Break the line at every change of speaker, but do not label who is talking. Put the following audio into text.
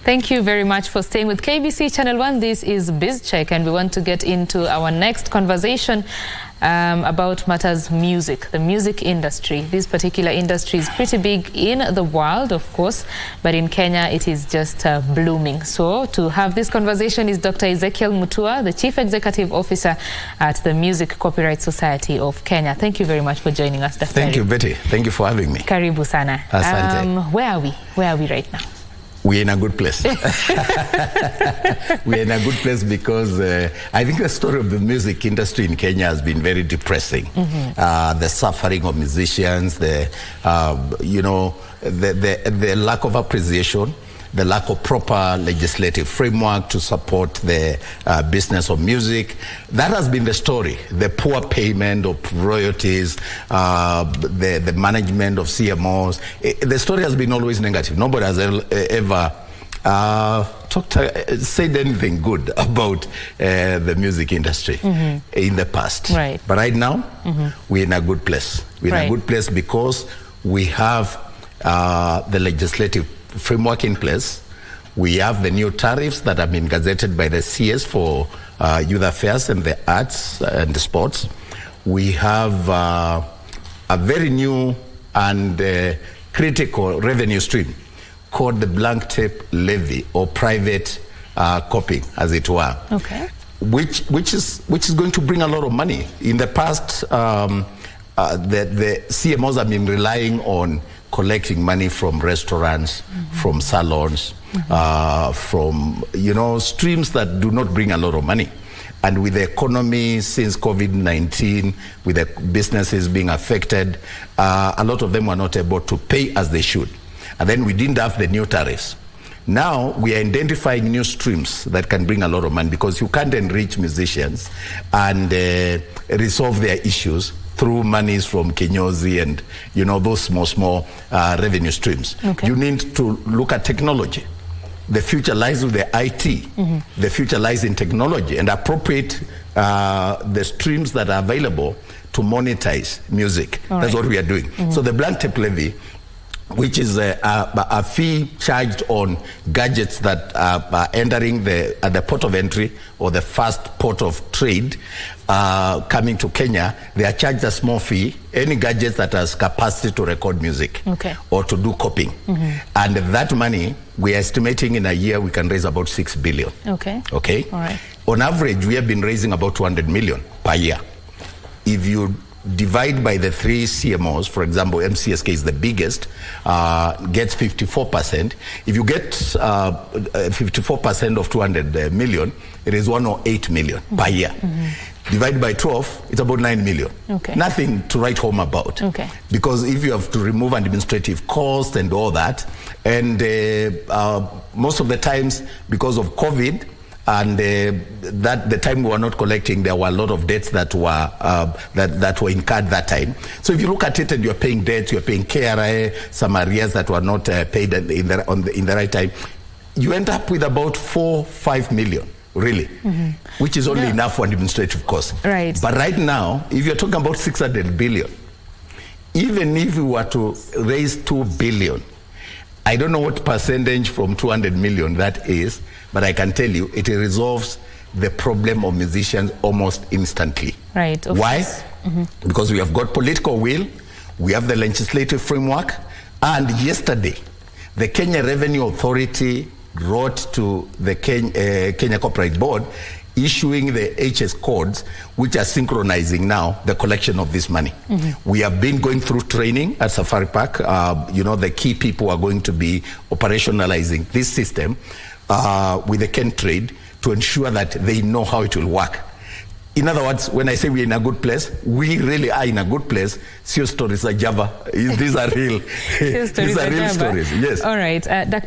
Thank you very much for staying with KBC Channel 1. This is BizCheck, and we want to get into our next conversation about matters music, the music industry. This particular industry is pretty big in the world, of course, but in Kenya it is just blooming. So to have this conversation is Dr. Ezekiel Mutua, the Chief Executive Officer at the Music Copyright Society of Kenya. Thank you very much for joining us, Dr.
Thank you, Betty. Thank you for having me.
Karibu sana.
Asante.
Where are we? Where are we right now?
We're in a good place. We're in a good place because I think the story of the music industry in Kenya has been very depressing. The suffering of musicians, the lack of appreciation, the lack of proper legislative framework to support the business of music. That has been the story. The poor payment of royalties, the management of CMOs. The story has been always negative. Nobody has ever said anything good about the music industry in the past.
Right.
But right now, we're in a good place. We're in a good place because we have the legislative framework in place. We have the new tariffs that have been gazetted by the CS for youth affairs and the arts and the sports. We have a very new and critical revenue stream called the blank tape levy, or private copying, as it were.
Okay.
Which is going to bring a lot of money. In the past, the CMOs have been relying on collecting money from restaurants, from salons, from streams that do not bring a lot of money. And with the economy since COVID-19, with the businesses being affected, a lot of them were not able to pay as they should. And then we didn't have the new tariffs. Now we are identifying new streams that can bring a lot of money, because you can't enrich musicians and resolve their issues through monies from Kinyozi and those small revenue streams. Okay. You need to look at technology. The future lies with the IT. The future lies in technology, and appropriate the streams that are available to monetize music. That's what we are doing. So the blank tape levy, which is a fee charged on gadgets that are entering at the port of entry, or the first port of trade coming to Kenya. They are charged a small fee, any gadget that has capacity to record music or to do copying. And that money, we are estimating in a year we can raise about 6 billion. Okay. All right. On average, we have been raising about 200 million per year. If you divide by the 3 CMOs, for example, MCSK is the biggest, gets 54%. If you get 54% of 200 million, it is 108 million per year. Divide by 12, it's about 9 million. Nothing to write home about. Because if you have to remove administrative costs and all that, and most of the times, because of COVID, and that the time we were not collecting, there were a lot of debts that were incurred that time. So if you look at it and you're paying debts, you're paying KRA, some arrears that were not paid in the right time, you end up with about 4-5 million, really, which is only enough for administrative costs. Right. But right now, if you're talking about 600 billion, even if we were to raise 2 billion, I don't know what percentage from 200 million that is, but I can tell you it resolves the problem of musicians almost instantly. Right. Why? Because we have got political will, we have the legislative framework, and yesterday, the Kenya Revenue Authority wrote to the Kenya Copyright Board, issuing the HS codes, which are synchronizing now the collection of this money. We have been going through training at Safari Park. The key people are going to be operationalizing this system with the Ken Trade to ensure that they know how it will work. In other words, when I say we're in a good place, we really are in a good place. Sio stories are Java. These are real. These are real stories. Yes. All right.